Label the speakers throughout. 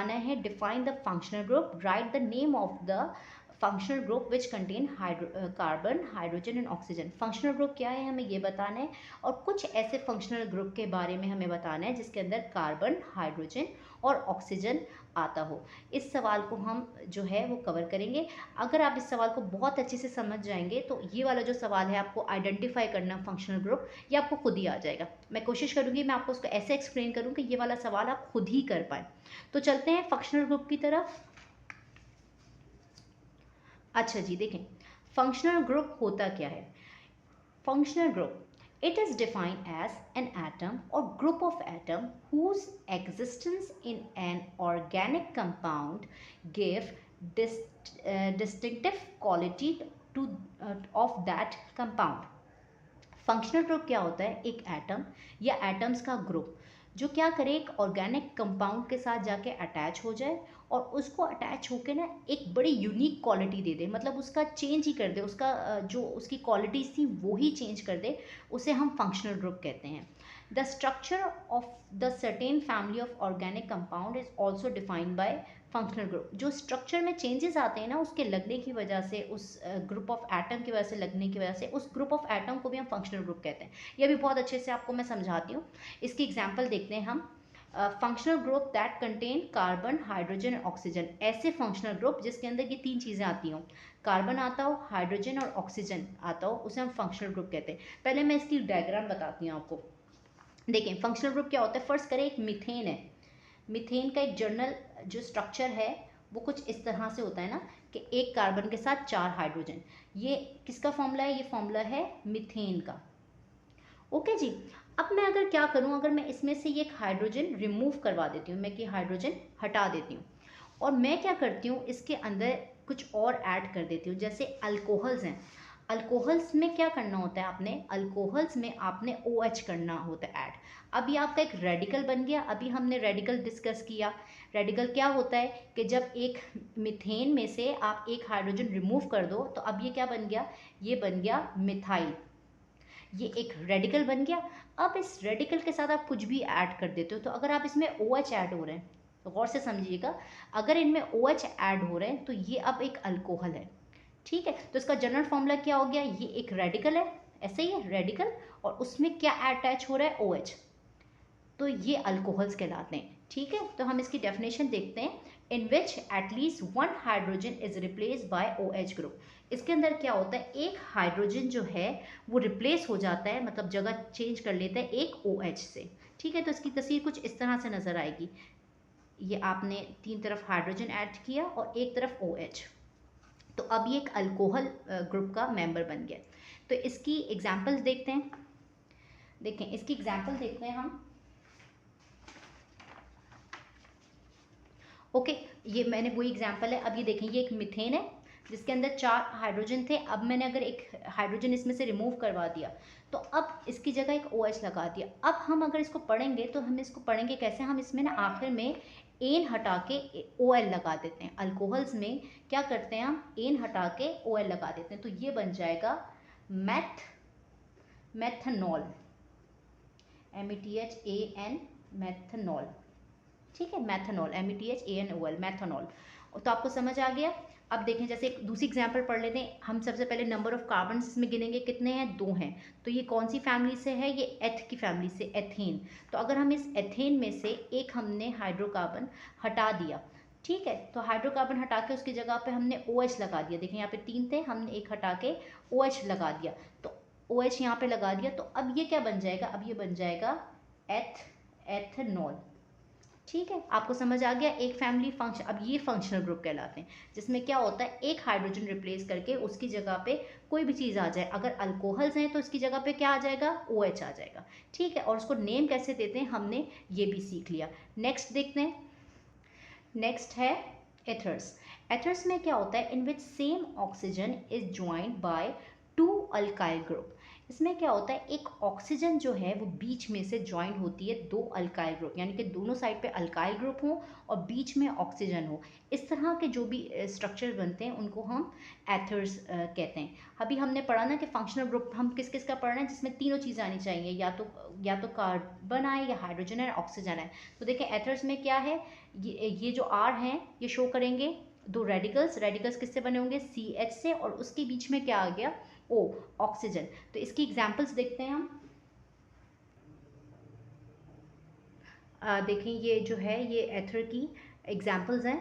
Speaker 1: बताना है define the functional group, right the name of the functional group which contain carbon, hydrogen and oxygen. Functional group क्या है हमें ये बताना है, और कुछ ऐसे फंक्शनल ग्रुप के बारे में हमें बताना है जिसके अंदर कार्बन, हाइड्रोजन और ऑक्सीजन आता हो। इस सवाल को हम जो है वो कवर करेंगे। अगर आप इस सवाल को बहुत अच्छे से समझ जाएंगे तो ये वाला जो सवाल है आपको आइडेंटिफाई करना फंक्शनल ग्रुप, ये आपको खुद ही आ जाएगा। मैं कोशिश करूँगी मैं आपको उसको ऐसे एक्सप्लेन करूँ कि ये वाला सवाल आप खुद ही कर पाएँ। तो चलते हैं फंक्शनल ग्रुप की तरफ। अच्छा जी, देखें फंक्शनल ग्रुप होता क्या है। Functional group, it is defined as an atom और group of atom whose existence in an organic compound give distinctive quality to of that compound। Functional group क्या होता है, एक एटम या एटम्स का ग्रुप जो क्या करे, एक ऑर्गेनिक कंपाउंड के साथ जाके अटैच हो जाए और उसको अटैच होके ना एक बड़ी यूनिक क्वालिटी दे दे, मतलब उसका चेंज ही कर दे, उसका जो उसकी क्वालिटीज थी वो ही चेंज कर दे, उसे हम फंक्शनल ग्रुप कहते हैं। The structure of the certain family of organic compound is also defined by functional group. जो स्ट्रक्चर में चेंजेस आते हैं ना उसके लगने की वजह से, उस ग्रुप ऑफ एटम की वजह से, लगने की वजह से, उस ग्रुप ऑफ एटम को भी हम फंक्शनल ग्रुप कहते हैं। यह भी बहुत अच्छे से आपको मैं समझाती हूँ। इसकी एग्जांपल देखते हैं हम। Functional group that contain carbon, hydrogen, oxygen. ऐसे फंक्शनल ग्रुप जिसके अंदर ये तीन चीज़ें आती हों, कार्बन आता हो, हाइड्रोजन और ऑक्सीजन आता हो, उसे हम फंक्शनल ग्रुप कहते हैं। पहले मैं इसकी डायग्राम बताती हूँ आपको। देखें फंक्शनल ग्रुप क्या होता है। फर्स्ट करें, एक मीथेन है। मीथेन का एक जनरल जो स्ट्रक्चर है वो कुछ इस तरह से होता है ना कि एक कार्बन के साथ 4 हाइड्रोजन। ये किसका फॉर्मूला है, ये फॉर्मूला है मीथेन का। ओके जी। अब मैं अगर क्या करूं, अगर मैं इसमें से ये एक हाइड्रोजन रिमूव करवा देती हूँ, मैं कि हाइड्रोजन हटा देती हूँ और मैं क्या करती हूँ इसके अंदर कुछ और ऐड कर देती हूँ, जैसे अल्कोहल्स हैं। अल्कोहल्स में क्या करना होता है आपने, अल्कोहल्स में आपने OH करना होता है ऐड। अब ये आपका एक रेडिकल बन गया। अभी हमने रेडिकल डिस्कस किया। रेडिकल क्या होता है कि जब एक मीथेन में से आप एक हाइड्रोजन रिमूव कर दो तो अब ये क्या बन गया, ये बन गया मिथाइल। ये एक रेडिकल बन गया। अब इस रेडिकल के साथ आप कुछ भी ऐड कर देते हो, तो अगर आप इसमें OH ऐड हो रहे हैं तो गौर से समझिएगा, अगर इनमें OH ऐड हो रहे हैं तो ये अब एक अल्कोहल है। ठीक है, तो इसका जनरल फॉर्मूला क्या हो गया, ये एक रेडिकल है, ऐसे ही है रेडिकल, और उसमें क्या अटैच हो रहा है, OH, तो ये अल्कोहल्स कहलाते हैं। ठीक है, तो हम इसकी डेफिनेशन देखते हैं। In which at least one hydrogen is replace by OH group. इसके अंदर क्या होता है, एक हाइड्रोजन जो है वो रिप्लेस हो जाता है, मतलब जगह चेंज कर लेता है एक OH से। ठीक है, तो इसकी तस्वीर कुछ इस तरह से नजर आएगी। ये आपने तीन तरफ हाइड्रोजन ऐड किया और एक तरफ OH, तो अब ये एक अल्कोहल ग्रुप का मेंबर बन गया। तो इसकी एग्जांपल्स देखते हैं। देखें इसकी एग्जांपल देखते हैं हम। ओके, ये मैंने वही एग्जांपल है। अब ये देखें, ये एक मीथेन है जिसके अंदर 4 हाइड्रोजन थे। अब मैंने अगर एक हाइड्रोजन इसमें से रिमूव करवा दिया तो अब इसकी जगह एक OH लगा दिया। अब हम अगर इसको पढ़ेंगे तो हम इसको पढ़ेंगे कैसे, हम इसमें ना आखिर में एन हटा के OL लगा देते हैं। अल्कोहल्स में क्या करते हैं, हम एन हटा के OL लगा देते हैं, तो ये बन जाएगा मेथनॉल, METHAN, मेथनॉल। ठीक है, मैथनॉल, METHANOL, मैथनॉल। तो आपको समझ आ गया। अब देखें, जैसे एक दूसरी एग्जांपल पढ़ लेते हैं हम। सबसे पहले नंबर ऑफ कार्बन इसमें गिनेंगे, कितने हैं, 2 हैं। तो ये कौन सी फैमिली से है, ये एथ की फैमिली से, एथेन। तो अगर हम इस एथेन में से एक हमने हाइड्रोकार्बन हटा दिया, ठीक है, तो हाइड्रोकार्बन हटा के उसकी जगह पे हमने OH लगा दिया। देखें यहाँ पे 3 थे, हमने एक हटा के OH लगा दिया, तो OH यहाँ पे लगा दिया। तो अब ये क्या बन जाएगा, अब ये बन जाएगा एथनॉल। ठीक है, आपको समझ आ गया। एक फैमिली फंक्शन, अब ये फंक्शनल ग्रुप कहलाते हैं जिसमें क्या होता है, एक हाइड्रोजन रिप्लेस करके उसकी जगह पे कोई भी चीज़ आ जाए। अगर अल्कोहल्स हैं तो इसकी जगह पे क्या आ जाएगा, OH आ जाएगा। ठीक है, और उसको नेम कैसे देते हैं हमने ये भी सीख लिया। नेक्स्ट देखते हैं। नेक्स्ट है एथर्स। एथर्स में क्या होता है, in which same oxygen is joint by 2 alkyl group. इसमें क्या होता है, एक ऑक्सीजन जो है वो बीच में से ज्वाइंट होती है 2 अल्काइल ग्रुप, यानी कि दोनों साइड पे अल्काइल ग्रुप हो और बीच में ऑक्सीजन हो। इस तरह के जो भी स्ट्रक्चर बनते हैं उनको हम एथर्स कहते हैं। अभी हमने पढ़ा ना कि फंक्शनल ग्रुप हम किस किस का पढ़ना है, जिसमें तीनों चीज़ें आनी चाहिए, या तो कार्बन आए, या हाइड्रोजन है, ऑक्सीजन है। तो देखें एथर्स में क्या है, ये जो R हैं ये शो करेंगे दो रेडिकल्स। रेडिकल्स किससे बने होंगे? CH से, और उसके बीच में क्या आ गया? O, oxygen. तो इसकी एग्जांपल्स देखते हैं हम। देखें ये जो है ये एथर की एग्जांपल्स हैं।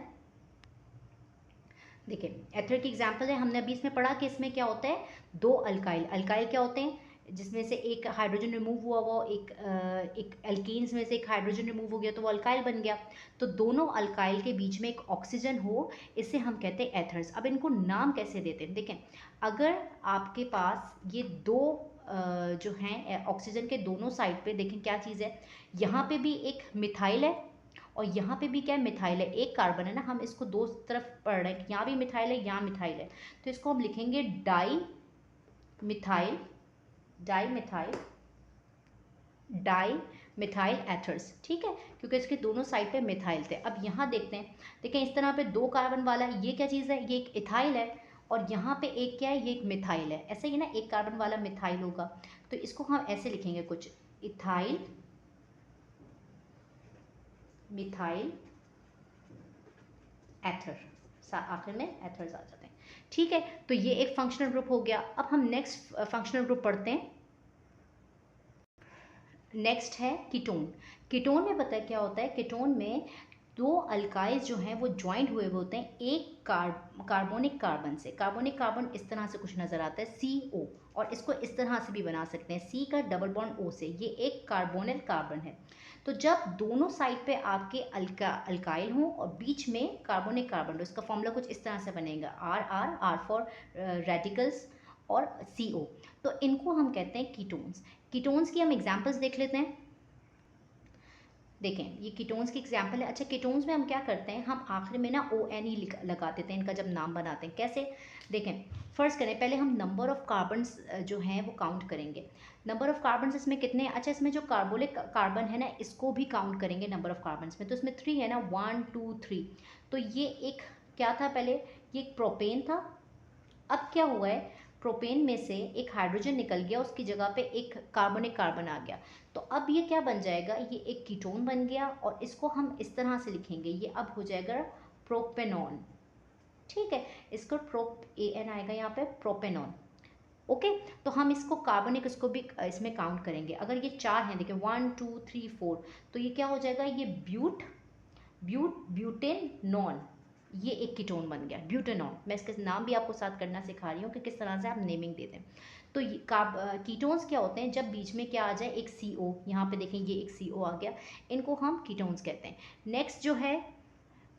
Speaker 1: देखिए एथर की एग्जांपल है, हमने अभी इसमें पढ़ा कि इसमें क्या होता है, दो अल्काइल। अल्काइल क्या होते हैं? जिसमें से एक हाइड्रोजन रिमूव हुआ वो एक एल्कीन्स में से एक हाइड्रोजन रिमूव हो गया तो वो अल्काइल बन गया। तो दोनों अल्काइल के बीच में एक ऑक्सीजन हो, इसे हम कहते हैं एथर्स। अब इनको नाम कैसे देते हैं? देखें, अगर आपके पास ये दो जो हैं ऑक्सीजन के दोनों साइड पे, देखें क्या चीज़ है, यहाँ पे भी एक मिथाइल है और यहाँ पे भी क्या है? मिथाइल है। एक कार्बन है ना, हम इसको दो तरफ पढ़ रहे हैं, यहाँ भी मिथाइल है, यहाँ मिथाइल है। तो इसको हम लिखेंगे di methyl, di methyl, di methyl ethers. ठीक है, क्योंकि इसके दोनों साइड पे मिथाइल थे। अब यहाँ देखते हैं, देखें इस तरह पे दो कार्बन वाला है, ये क्या चीज़ है? ये एक इथाइल है, और यहाँ पे एक क्या है? ये एक मिथाइल है। ऐसे ही ना, एक कार्बन वाला मिथाइल होगा, तो इसको हम ऐसे लिखेंगे कुछ, इथाइल मिथाइल एथर, आखिर में एथर्स आ जाते हैं। ठीक है, तो ये एक फंक्शनल ग्रुप हो गया। अब हम नेक्स्ट फंक्शनल ग्रुप पढ़ते हैं। नेक्स्ट है कीटोन। कीटोन में पता है क्या होता है? कीटोन में दो अल्काइल्स जो हैं वो ज्वाइंट हुए होते हैं एक कार्बोनिक कार्बन से। कार्बोनिक कार्बन इस तरह से कुछ नज़र आता है, CO, और इसको इस तरह से भी बना सकते हैं, C का डबल बॉन्ड O से। ये एक कार्बोनिल कार्बन है। तो जब दोनों साइड पे आपके अल्काइल हों और बीच में कार्बोनिक कार्बन हो, इसका फॉर्मूला कुछ इस तरह से बनेगा, R फॉर रेडिकल्स और CO। तो इनको हम कहते हैं कीटोन्स। कीटोन्स की हम एग्जांपल्स देख लेते हैं। देखें ये कीटोन्स की एग्जांपल है। अच्छा, कीटोन्स में हम क्या करते हैं, हम आखिर में ना ONE लगा देते हैं इनका जब नाम बनाते हैं। कैसे? देखें, फर्स्ट करें, पहले हम नंबर ऑफ़ कार्बन्स जो हैं वो काउंट करेंगे। नंबर ऑफ़ कार्बन्स इसमें कितने हैं? अच्छा, इसमें जो कार्बोनिक कार्बन है ना, इसको भी काउंट करेंगे नंबर ऑफ़ कार्बन्स में। तो इसमें 3 है ना, 1 2 3। तो ये एक क्या था पहले? ये एक प्रोपेन था। अब क्या हुआ है, प्रोपेन में से एक हाइड्रोजन निकल गया, उसकी जगह पे एक कार्बोनिक कार्बन आ गया। तो अब ये क्या बन जाएगा? ये एक कीटोन बन गया, और इसको हम इस तरह से लिखेंगे, ये अब हो जाएगा प्रोपेनॉन। ठीक है, इसको AN आएगा यहाँ पे, प्रोपेनॉन। ओके, तो हम इसको कार्बनिक, इसको भी इसमें काउंट करेंगे। अगर ये 4 हैं, देखिए 1 2 3 4, तो ये क्या हो जाएगा? ये ब्यूटेनॉन, ये एक कीटोन बन गया, ब्यूटेनॉन। मैं इसका नाम भी आपको साथ करना सिखा रही हूँ कि किस तरह से आप नेमिंग देते हैं। तो ये कीटोन्स क्या होते हैं? जब बीच में क्या आ जाए? एक CO। यहाँ पे देखें ये एक CO आ गया, इनको हम कीटोन्स कहते हैं। नेक्स्ट जो है,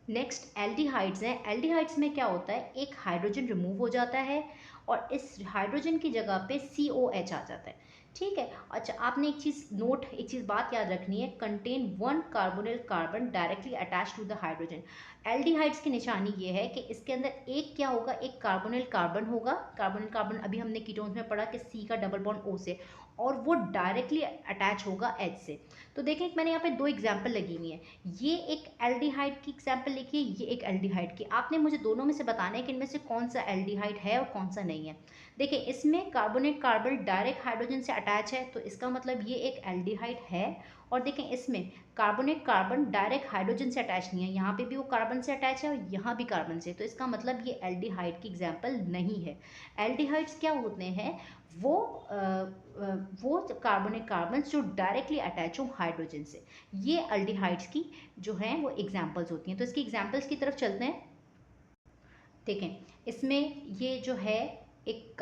Speaker 1: नेक्स्ट एल्डिहाइड्स हैं। एल्डिहाइड्स में क्या होता है? एक हाइड्रोजन रिमूव हो जाता है और इस हाइड्रोजन की जगह पे COH आ जाता है। ठीक है, अच्छा आपने एक चीज़ बात याद रखनी है, contain 1 carbonyl carbon directly attach to the hydrogen. Aldehydes की निशानी ये है कि इसके अंदर एक क्या होगा? एक कार्बोनिल कार्बन होगा। कार्बोनिल कार्बन अभी हमने कीटोन्स में पढ़ा कि C का डबल बॉन्ड O से, और वो डायरेक्टली अटैच होगा H से। तो देखें, मैंने यहाँ पे दो एग्जाम्पल लगी हुई हैं। ये एक एल्डिहाइड की एग्जाम्पल लिखी है, ये एक एल्डिहाइड की। आपने मुझे दोनों में से बताना है कि इनमें से कौन सा एल्डिहाइड है और कौन सा नहीं है। देखिए इसमें कार्बोनेट कार्बन डायरेक्ट हाइड्रोजन से अटैच है, तो इसका मतलब ये एक एल्डिहाइड है। और देखें इसमें कार्बोनेट कार्बन डायरेक्ट हाइड्रोजन से अटैच नहीं है, यहाँ पे भी वो कार्बन से अटैच है और यहाँ भी कार्बन से, तो इसका मतलब ये एल्डिहाइड की एग्जाम्पल नहीं है। एल्डिहाइड्स क्या होते हैं? वो वो कार्बोनिक कार्बन जो डायरेक्टली अटैच हो हाइड्रोजन से, ये एल्डिहाइड्स की जो हैं वो एग्जांपल्स होती हैं। तो इसकी एग्जांपल्स की तरफ चलते हैं। देखें इसमें ये जो है एक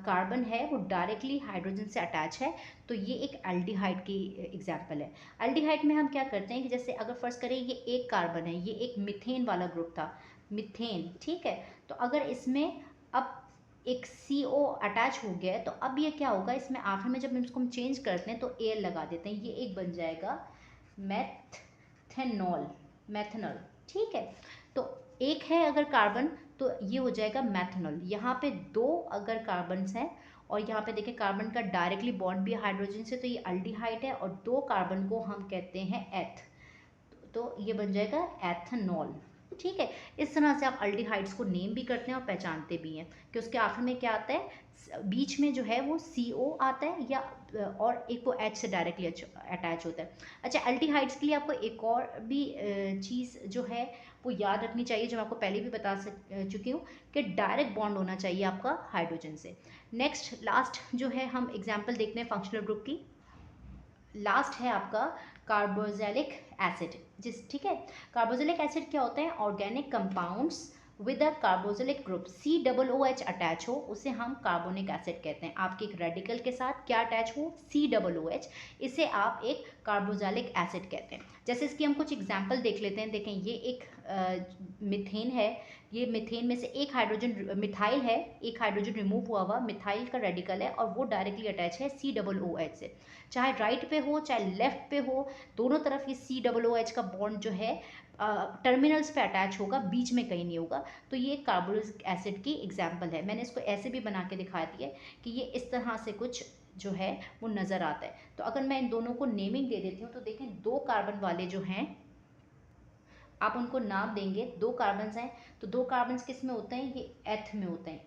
Speaker 1: कार्बन है वो डायरेक्टली हाइड्रोजन से अटैच है, तो ये एक एल्डिहाइड की एग्जांपल है। एल्डिहाइड में हम क्या करते हैं कि जैसे अगर फर्स्ट करें, ये एक कार्बन है, ये एक मिथेन वाला ग्रुप था, मिथेन। ठीक है, तो अगर इसमें अब एक CO अटैच हो गया है, तो अब ये क्या होगा? इसमें आखिर में जब इसको हम चेंज करते हैं तो AL लगा देते हैं, ये एक बन जाएगा मैथेनॉल, मैथनॉल। ठीक है, तो एक है अगर कार्बन तो ये हो जाएगा मैथनॉल। यहाँ पे दो अगर कार्बन्स हैं और यहाँ पे देखें कार्बन का डायरेक्टली बॉन्ड भी हाइड्रोजन से, तो ये अल्डिहाइड है, और दो कार्बन को हम कहते हैं एथ, तो ये बन जाएगा एथनॉल। ठीक है। इस तरह से आप अल्डिहाइड्स को नेम भी करते हैं और पहचानते भी हैं कि उसके आखिर में क्या आता है, बीच में जो है वो CO आता है या और एक वो H से डायरेक्टली अटैच होता है। अच्छा, अल्डिहाइड्स के लिए आपको एक और भी चीज़ जो है वो याद रखनी चाहिए, जो मैं आपको पहले भी बता चुकी हूँ, कि डायरेक्ट बॉन्ड होना चाहिए आपका हाइड्रोजन से। नेक्स्ट लास्ट जो है हम एग्जाम्पल देखते हैं फंक्शनल ग्रुप की। लास्ट है आपका कार्बोक्सिलिक एसिड, जिस ठीक है। कार्बोक्सिलिक एसिड क्या होता है, organic compounds with a carboxylic group COOH attach हो, उसे हम कार्बोनिक एसिड कहते हैं। आपके एक रेडिकल के साथ क्या अटैच हो, COOH, इसे आप एक कार्बोक्सिलिक एसिड कहते हैं। जैसे इसकी हम कुछ एग्जांपल देख लेते हैं। देखें, ये एक मिथेन है, ये मिथेन में से एक हाइड्रोजन मिथाइल है, एक हाइड्रोजन रिमूव हुआ मिथाइल का रेडिकल है और वो डायरेक्टली अटैच है COOH से। चाहे राइट पे हो चाहे लेफ्ट पे हो, दोनों तरफ ये COOH का बॉन्ड जो है टर्मिनल्स पे अटैच होगा, बीच में कहीं नहीं होगा। तो ये कार्बोक्सिलिक एसिड की एग्जांपल है। मैंने इसको ऐसे भी बना के दिखा दिया है कि ये इस तरह से कुछ जो है वो नज़र आता है। तो अगर मैं इन दोनों को नेमिंग दे देती हूँ तो देखें, 2 कार्बन वाले जो हैं आप उनको नाम देंगे। 2 कार्बन्स हैं तो 2 कार्बन्स किस में होते हैं, ये एथ में होते हैं।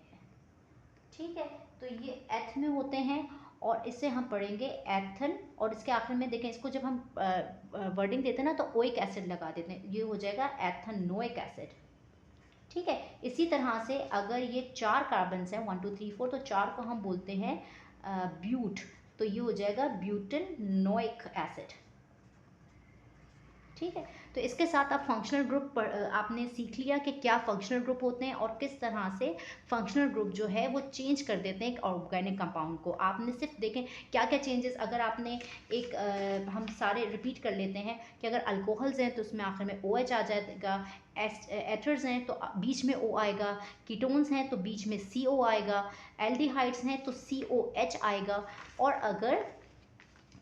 Speaker 1: ठीक है, तो ये एथ में होते हैं और इसे हम पढ़ेंगे एथन, और इसके आखिर में देखें, इसको जब हम वर्डिंग देते हैं ना तो ओइक एसिड लगा देते हैं, ये हो जाएगा एथनोइक एसिड। ठीक है, इसी तरह से अगर ये 4 कार्बन्स हैं 1 2 3 4, तो 4 को हम बोलते हैं ब्यूट, तो ये हो जाएगा ब्यूटेनोइक एसिड। ठीक है, तो इसके साथ आप फंक्शनल ग्रुप आपने सीख लिया कि क्या फंक्शनल ग्रुप होते हैं और किस तरह से फंक्शनल ग्रुप जो है वो चेंज कर देते हैं एक ऑर्गेनिक कंपाउंड को। आपने सिर्फ देखें क्या क्या चेंजेस, अगर आपने एक हम सारे रिपीट कर लेते हैं कि अगर अल्कोहल्स हैं तो उसमें आखिर में OH आ जाएगा, एथर्स हैं तो बीच में O आएगा, कीटोन्स हैं तो बीच में CO आएगा, एल्डिहाइड्स हैं तो COH आएगा, और अगर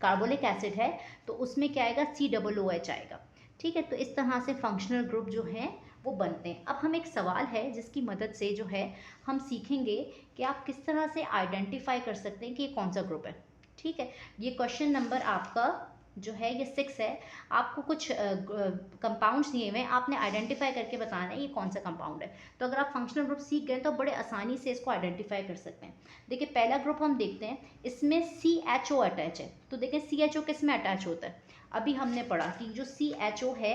Speaker 1: कार्बोलिक एसिड है तो उसमें क्या आएगा, COOH आएगा। ठीक है, तो इस तरह से फंक्शनल ग्रुप जो हैं वो बनते हैं। अब हम एक सवाल है जिसकी मदद से जो है हम सीखेंगे कि आप किस तरह से आइडेंटिफाई कर सकते हैं कि ये कौन सा ग्रुप है। ठीक है, ये क्वेश्चन नंबर आपका जो है ये 6 है। आपको कुछ कंपाउंड्स दिए हुए हैं, आपने आइडेंटिफाई करके बताना है ये कौन सा कंपाउंड है। तो अगर आप फंक्शनल ग्रुप सीख गए तो बड़े आसानी से इसको आइडेंटिफाई कर सकते हैं। देखिए, पहला ग्रुप हम देखते हैं, इसमें CHO अटैच है। तो देखें CHO किस में अटैच होता है, अभी हमने पढ़ा कि जो CHO है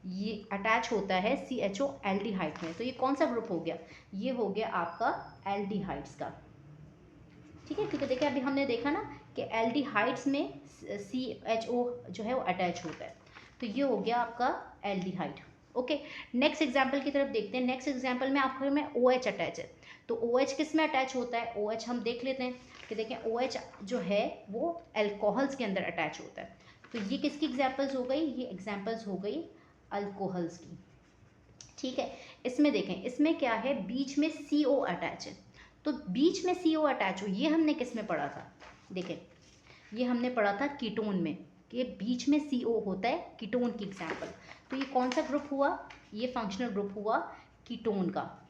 Speaker 1: ये अटैच होता है CHO एल्डिहाइड में। तो ये कौन सा ग्रुप हो गया, ये हो गया आपका एल्डिहाइड्स का। ठीक है, देखिए अभी हमने देखा ना कि एल्डिहाइड्स में CHO जो है वो अटैच होता है, तो ये हो गया आपका एल्डिहाइड। ओके, नेक्स्ट एग्जाम्पल की तरफ देखते हैं। नेक्स्ट एग्जाम्पल में आपके में OH अटैच है। तो OH किस में अटैच होता है, OH हम देख लेते हैं कि देखें OH जो है वो अल्कोहल्स के अंदर अटैच होता है। तो ये किसकी एग्जाम्पल्स हो गई, ये एग्जाम्पल्स हो गई अल्कोहल्स की। ठीक है, इसमें देखें, इसमें क्या है, बीच में CO अटैच है। तो बीच में CO अटैच हो, ये हमने किस में पढ़ा था, देखें ये हमने पढ़ा था कीटोन में, कि बीच में CO होता है कीटोन की एग्जाम्पल। तो ये कौन सा ग्रुप हुआ, ये फंक्शनल ग्रुप हुआ कीटोन का।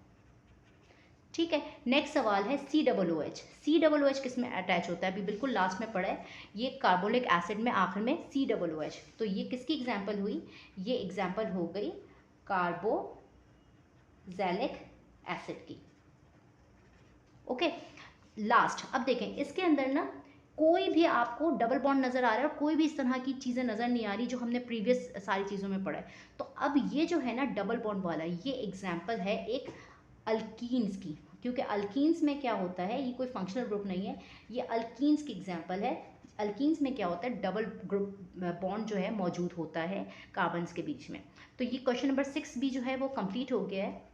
Speaker 1: ठीक है, नेक्स्ट सवाल है COOH। COOH किस में अटैच होता है, अभी बिल्कुल लास्ट में पढ़ा है, ये कार्बोलिक एसिड में आखिर में COOH। तो ये किसकी एग्जाम्पल हुई, ये एग्जाम्पल हो गई कार्बोक्सिलिक एसिड की। ओके, लास्ट अब देखें, इसके अंदर ना कोई भी आपको डबल बॉन्ड नज़र आ रहा है और कोई भी इस तरह की चीज़ें नज़र नहीं आ रही जो हमने प्रीवियस सारी चीज़ों में पढ़ा है। तो अब ये जो है ना डबल बॉन्ड वाला, ये एग्जाम्पल है एक अल्कीन्स की, क्योंकि अल्कीन्स में क्या होता है, ये कोई फंक्शनल ग्रुप नहीं है, ये अल्कीन्स की एग्जाम्पल है। अल्कीन्स में क्या होता है, डबल ग्रुप बॉन्ड जो है मौजूद होता है कार्बन्स के बीच में। तो ये क्वेश्चन नंबर 6 भी जो है वो कंप्लीट हो गया है।